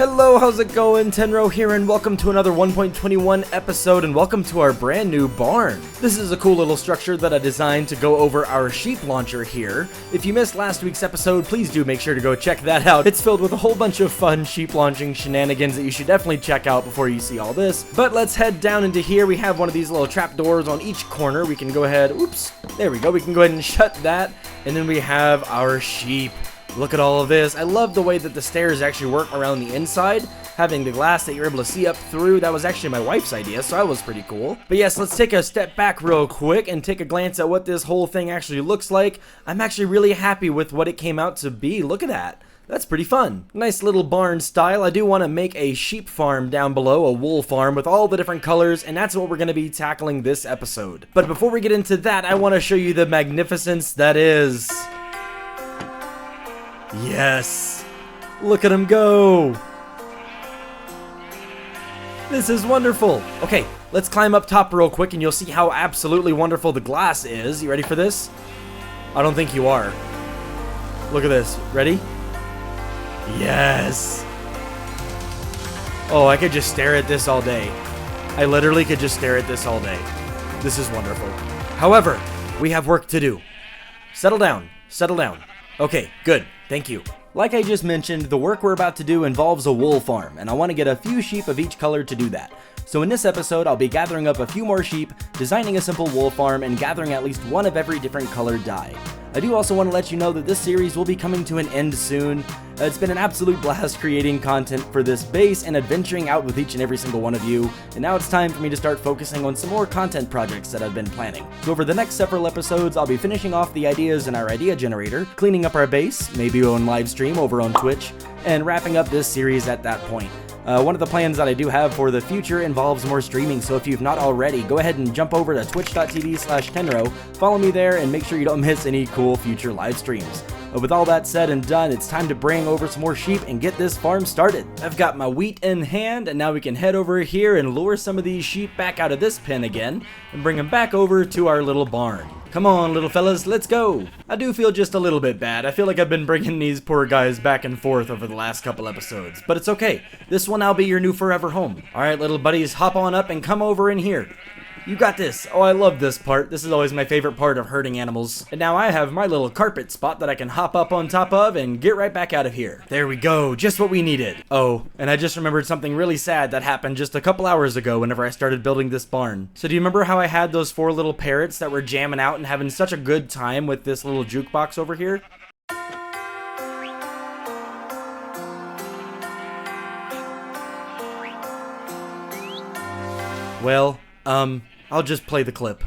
Hello, how's it going? Tainro here, and welcome to another 1.21 episode, and welcome to our brand new barn. This is a cool little structure that I designed to go over our sheep launcher here. If you missed last week's episode, please do make sure to go check that out. It's filled with a whole bunch of fun sheep launching shenanigans that you should definitely check out before you see all this. But let's head down into here. We have one of these little trap doors on each corner. We can go ahead, oops, there we go. We can go ahead and shut that, and then we have our sheep. Look at all of this. I love the way that the stairs actually work around the inside. Having the glass that you're able to see up through, that was actually my wife's idea, so that was pretty cool. But yes, let's take a step back real quick and take a glance at what this whole thing actually looks like. I'm actually really happy with what it came out to be. Look at that. That's pretty fun. Nice little barn style. I do want to make a sheep farm down below, a wool farm with all the different colors, and that's what we're going to be tackling this episode. But before we get into that, I want to show you the magnificence that is... Yes! Look at him go! This is wonderful! Okay, let's climb up top real quick and you'll see how absolutely wonderful the glass is. You ready for this? I don't think you are. Look at this. Ready? Yes! Oh, I could just stare at this all day. I literally could just stare at this all day. This is wonderful. However, we have work to do. Settle down. Settle down. Okay, good. Thank you. Like I just mentioned, the work we're about to do involves a wool farm, and I want to get a few sheep of each color to do that. So in this episode, I'll be gathering up a few more sheep, designing a simple wool farm, and gathering at least one of every different colored dye. I do also want to let you know that this series will be coming to an end soon. It's been an absolute blast creating content for this base and adventuring out with each and every single one of you, and now it's time for me to start focusing on some more content projects that I've been planning. So over the next several episodes, I'll be finishing off the ideas in our idea generator, cleaning up our base, maybe on live stream over on Twitch, and wrapping up this series at that point. One of the plans that I do have for the future involves more streaming, so if you've not already, go ahead and jump over to twitch.tv/Tainro, follow me there, and make sure you don't miss any cool future live streams. With all that said and done, it's time to bring over some more sheep and get this farm started. I've got my wheat in hand, and now we can head over here and lure some of these sheep back out of this pen again, and bring them back over to our little barn. Come on, little fellas, let's go. I do feel just a little bit bad. I feel like I've been bringing these poor guys back and forth over the last couple episodes, but it's okay. This will now be your new forever home. All right, little buddies, hop on up and come over in here. You got this. Oh, I love this part. This is always my favorite part of herding animals. And now I have my little carpet spot that I can hop up on top of and get right back out of here. There we go. Just what we needed. Oh, and I just remembered something really sad that happened just a couple hours ago whenever I started building this barn. So do you remember how I had those 4 little parrots that were jamming out and having such a good time with this little jukebox over here? Well, I'll just play the clip.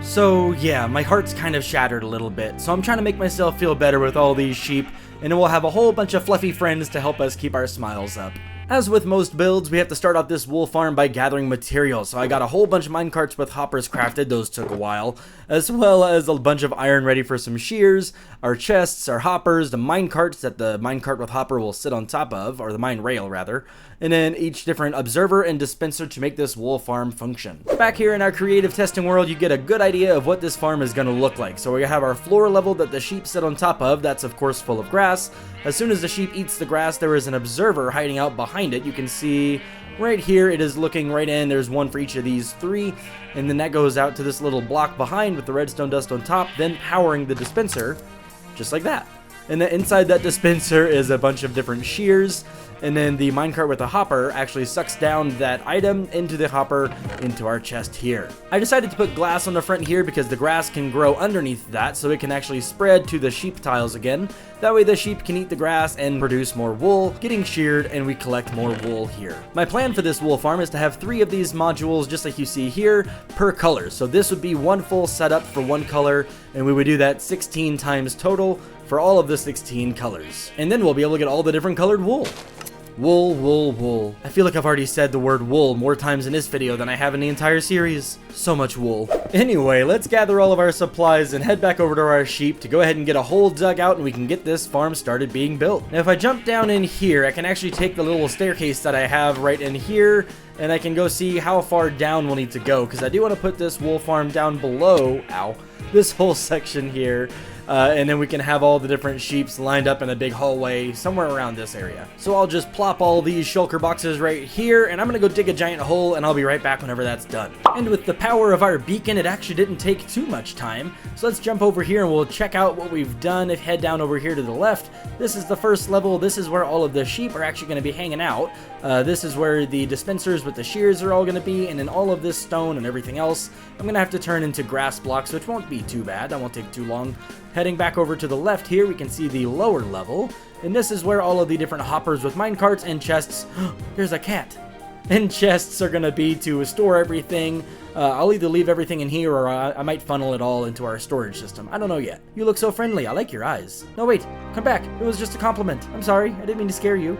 So yeah, my heart's kind of shattered a little bit, so I'm trying to make myself feel better with all these sheep, and then we'll have a whole bunch of fluffy friends to help us keep our smiles up. As with most builds, we have to start off this wool farm by gathering materials, so I got a whole bunch of minecarts with hoppers crafted, those took a while, as well as a bunch of iron ready for some shears, our chests, our hoppers, the minecarts that the minecart with hopper will sit on top of, or the mine rail rather, and then each different observer and dispenser to make this wool farm function. Back here in our creative testing world, you get a good idea of what this farm is going to look like. So we have our floor level that the sheep sit on top of, that's of course full of grass. As soon as the sheep eats the grass, there is an observer hiding out behind it. You can see right here, it is looking right in. There's one for each of these 3, and then that goes out to this little block behind with the redstone dust on top, then powering the dispenser, just like that. And then inside that dispenser is a bunch of different shears, and then the minecart with the hopper actually sucks down that item into the hopper into our chest here. I decided to put glass on the front here because the grass can grow underneath that, so it can actually spread to the sheep tiles again. That way the sheep can eat the grass and produce more wool, getting sheared, and we collect more wool here. My plan for this wool farm is to have 3 of these modules, just like you see here, per color. So this would be one full setup for one color, and we would do that 16 times total for all of the 16 colors. And then we'll be able to get all the different colored wool. Wool, wool, wool. I feel like I've already said the word wool more times in this video than I have in the entire series. So much wool. Anyway, let's gather all of our supplies and head back over to our sheep to go ahead and get a hole dug out and we can get this farm started being built. Now if I jump down in here, I can actually take the little staircase that I have right in here and I can go see how far down we'll need to go, because I do want to put this wool farm down below, this whole section here, and then we can have all the different sheeps lined up in a big hallway somewhere around this area. So I'll just plop all these shulker boxes right here, and I'm gonna go dig a giant hole, and I'll be right back whenever that's done. And with the power of our beacon, it actually didn't take too much time. So let's jump over here and we'll check out what we've done. If head down over here to the left, this is the first level. This is where all of the sheep are actually gonna be hanging out. This is where the dispensers with the shears are all gonna be, and then all of this stone and everything else, I'm gonna have to turn into grass blocks, which won't be too bad. That won't take too long. Heading back over to the left here, we can see the lower level, and this is where all of the different hoppers with minecarts and chests, there's a cat, and chests are gonna be to store everything. I'll either leave everything in here or I might funnel it all into our storage system. I don't know yet. You look so friendly. I like your eyes. No, wait, come back. It was just a compliment. I'm sorry. I didn't mean to scare you.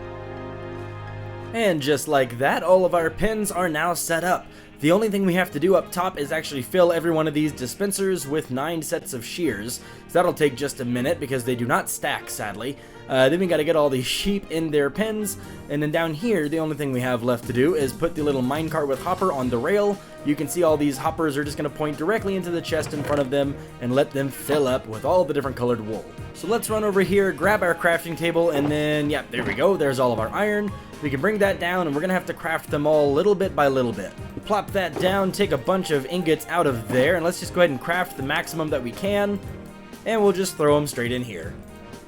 And just like that, all of our pens are now set up. The only thing we have to do up top is actually fill every one of these dispensers with 9 sets of shears. So that'll take just a minute because they do not stack, sadly. Then we gotta get all these sheep in their pens, and then down here, the only thing we have left to do is put the little minecart with hopper on the rail. You can see all these hoppers are just gonna point directly into the chest in front of them and let them fill up with all the different colored wool. So let's run over here, grab our crafting table, and then, yeah, there we go, there's all of our iron. We can bring that down, and we're gonna have to craft them all little bit by little bit. Plop that down, take a bunch of ingots out of there, and let's just go ahead and craft the maximum that we can, and we'll just throw them straight in here.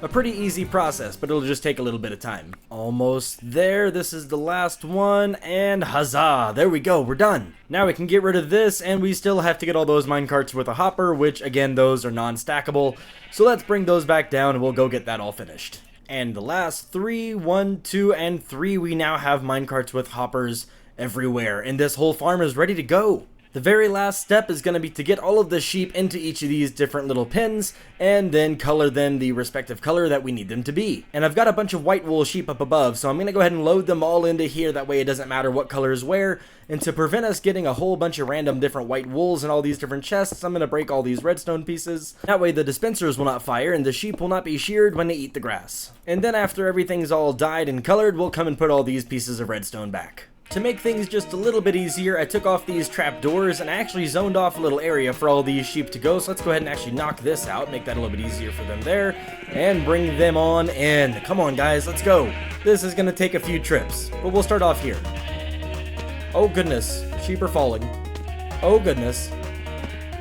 A pretty easy process, but it'll just take a little bit of time. Almost there, this is the last one, and huzzah, there we go, we're done. Now we can get rid of this, and we still have to get all those minecarts with a hopper, which again, those are non-stackable. So let's bring those back down, and we'll go get that all finished. And the last 3, 1, 2, and 3, we now have minecarts with hoppers everywhere, and this whole farm is ready to go. The very last step is going to be to get all of the sheep into each of these different little pens, and then color them the respective color that we need them to be. And I've got a bunch of white wool sheep up above, so I'm going to go ahead and load them all into here, that way it doesn't matter what color is where. And to prevent us getting a whole bunch of random different white wools in all these different chests, I'm going to break all these redstone pieces. That way the dispensers will not fire, and the sheep will not be sheared when they eat the grass. And then after everything's all dyed and colored, we'll come and put all these pieces of redstone back. To make things just a little bit easier, I took off these trap doors and I actually zoned off a little area for all these sheep to go. So let's go ahead and actually knock this out, make that a little bit easier for them there, and bring them on in. Come on guys, let's go. This is gonna take a few trips, but we'll start off here. Oh goodness, sheep are falling. Oh goodness.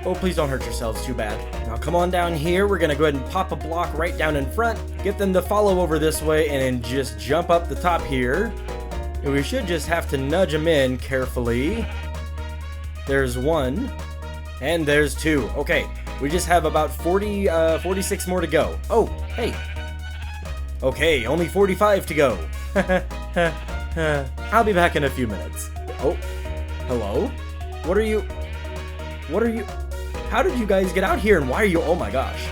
Oh, please don't hurt yourselves too bad. Now come on down here, we're gonna go ahead and pop a block right down in front, get them to follow over this way, and then just jump up the top here. And we should just have to nudge them in carefully. There's 1, and there's 2. Okay, we just have about 46 more to go. Oh, hey. Okay, only 45 to go. I'll be back in a few minutes. Oh, hello? What are you? How did you guys get out here, and why are you? Oh my gosh.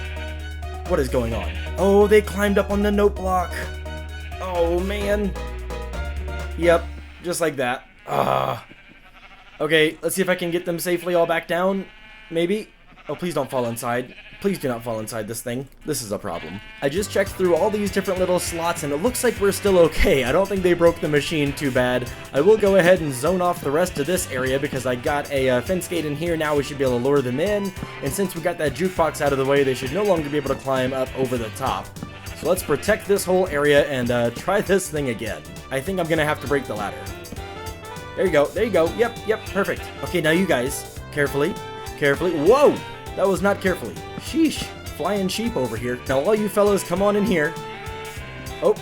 What is going on? Oh, they climbed up on the note block. Oh, man. Yep, just like that. Okay, let's see if I can get them safely all back down. Maybe? Oh, please don't fall inside. Please do not fall inside this thing. This is a problem. I just checked through all these different little slots, and it looks like we're still okay. I don't think they broke the machine too bad. I will go ahead and zone off the rest of this area because I got a fence gate in here. Now we should be able to lure them in. And since we got that jukebox out of the way, they should no longer be able to climb up over the top. So let's protect this whole area and try this thing again. I think I'm gonna have to break the ladder. There you go, there you go. Yep, perfect. Okay, now you guys, carefully. Whoa, that was not carefully. Sheesh, flying sheep over here. Now all you fellas, come on in here. Oh,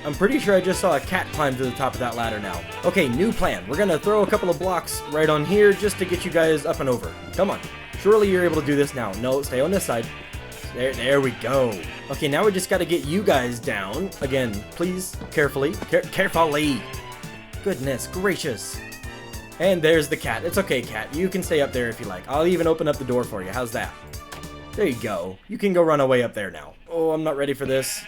I'm pretty sure I just saw a cat climb to the top of that ladder now. Okay, new plan. We're gonna throw a couple of blocks right on here just to get you guys up and over. Come on, surely you're able to do this now. No, stay on this side. There we go. Okay, now we just gotta get you guys down. Again, please, carefully. Carefully. Goodness gracious. And there's the cat. It's okay, cat. You can stay up there if you like. I'll even open up the door for you. How's that? There you go. You can go run away up there now. Oh, I'm not ready for this.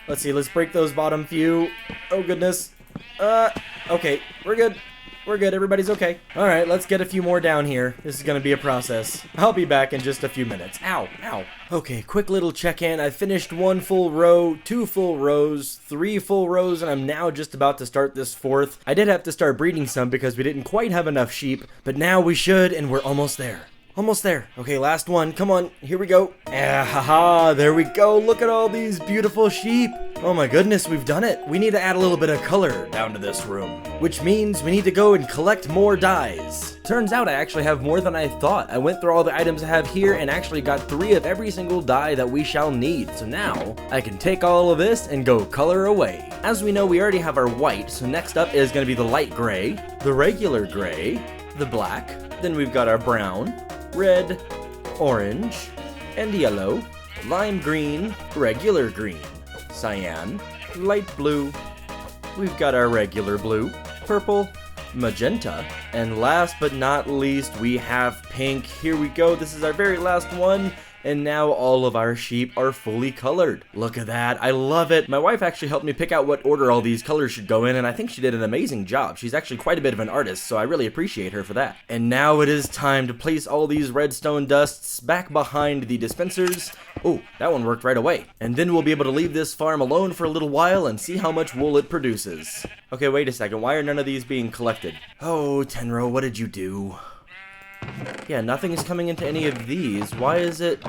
Let's see. Let's break those bottom few. Oh, goodness. Okay. We're good. We're good. Everybody's okay. All right, let's get a few more down here. This is going to be a process. I'll be back in just a few minutes. Ow, ow. Okay, quick little check-in. I finished 1 full row, 2 full rows, 3 full rows, and I'm now just about to start this 4th. I did have to start breeding some because we didn't quite have enough sheep, but now we should, and we're almost there. Almost there. Okay, last one. Come on. Here we go. Haha, there we go. Look at all these beautiful sheep. Oh my goodness, we've done it. We need to add a little bit of color down to this room, which means we need to go and collect more dyes. Turns out I actually have more than I thought. I went through all the items I have here and actually got 3 of every single dye that we shall need. So now I can take all of this and go color away. As we know, we already have our white, so next up is going to be the light gray, the regular gray, the black, then we've got our brown, red, orange, and yellow, lime green, regular green, cyan, light blue, we've got our regular blue, purple, magenta, and last but not least, we have pink. Here we go. This is our very last one. And now all of our sheep are fully colored. Look at that. I love it. My wife actually helped me pick out what order all these colors should go in, and I think she did an amazing job. She's actually quite a bit of an artist, so I really appreciate her for that. And now it is time to place all these redstone dusts back behind the dispensers. Oh, that one worked right away. And then we'll be able to leave this farm alone for a little while and see how much wool it produces. Okay, wait a second. Why are none of these being collected? Oh, Tainro, what did you do? Yeah, nothing is coming into any of these. Why is it...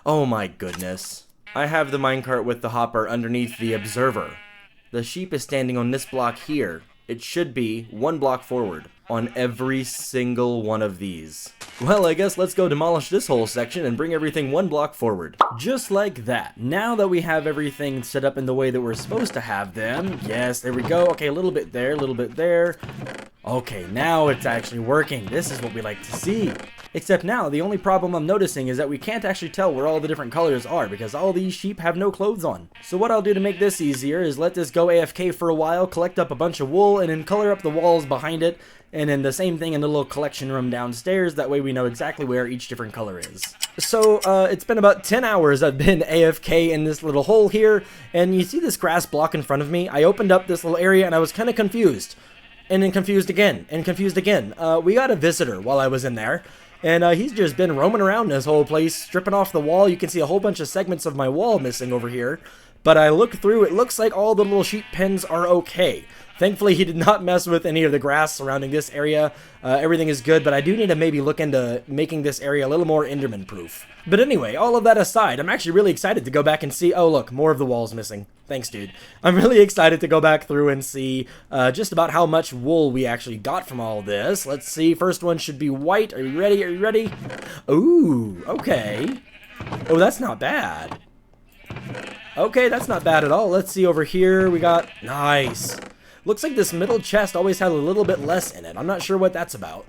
Oh my goodness. I have the minecart with the hopper underneath the observer. The sheep is standing on this block here. It should be 1 block forward on every single one of these. Well, I guess let's go demolish this whole section and bring everything 1 block forward. Just like that. Now that we have everything set up in the way that we're supposed to have them. Yes, there we go. Okay, a little bit there, a little bit there. Okay, now it's actually working. This is what we like to see. Except now, the only problem I'm noticing is that we can't actually tell where all the different colors are because all these sheep have no clothes on. So what I'll do to make this easier is let this go AFK for a while, collect up a bunch of wool, and then color up the walls behind it, and then the same thing in the little collection room downstairs. That way we know exactly where each different color is. So, it's been about 10 hours I've been AFK in this little hole here, and you see this grass block in front of me? I opened up this little area and I was kind of confused. And then confused again, and confused again. We got a visitor while I was in there, and he's just been roaming around this whole place, stripping off the wall. You can see a whole bunch of segments of my wall missing over here, but I looked through, it looks like all the little sheep pens are okay. Thankfully, he did not mess with any of the grass surrounding this area. Everything is good, but I do need to maybe look into making this area a little more Enderman-proof. But anyway, all of that aside, I'm actually really excited to go back and see... Oh, look, more of the walls missing. Thanks, dude. I'm really excited to go back through and see just about how much wool we actually got from all this. Let's see. First one should be white. Are you ready? Are you ready? Ooh, okay. Oh, that's not bad. Okay, that's not bad at all. Let's see over here. We got... Nice. Looks like this middle chest always had a little bit less in it. I'm not sure what that's about.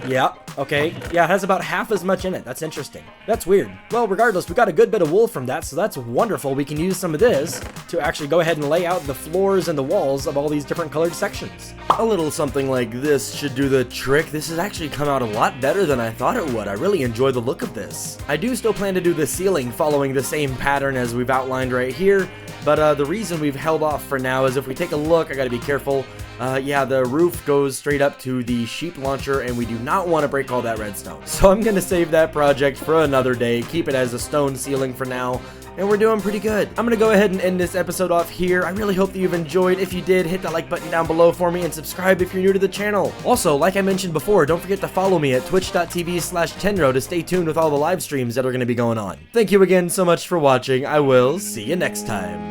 Yeah, okay. Yeah, it has about half as much in it. That's interesting. That's weird. Well, regardless, we got a good bit of wool from that, so that's wonderful. We can use some of this to actually go ahead and lay out the floors and the walls of all these different colored sections. A little something like this should do the trick. This has actually come out a lot better than I thought it would. I really enjoy the look of this. I do still plan to do the ceiling following the same pattern as we've outlined right here, but the reason we've held off for now is if we take a look, I gotta be careful. Yeah, the roof goes straight up to the sheep launcher, and we do not want to break all that redstone. So I'm going to save that project for another day, keep it as a stone ceiling for now, and we're doing pretty good. I'm going to go ahead and end this episode off here. I really hope that you've enjoyed. If you did, hit that like button down below for me, and subscribe if you're new to the channel. Also, like I mentioned before, don't forget to follow me at twitch.tv/Tainro to stay tuned with all the live streams that are going to be going on. Thank you again so much for watching. I will see you next time.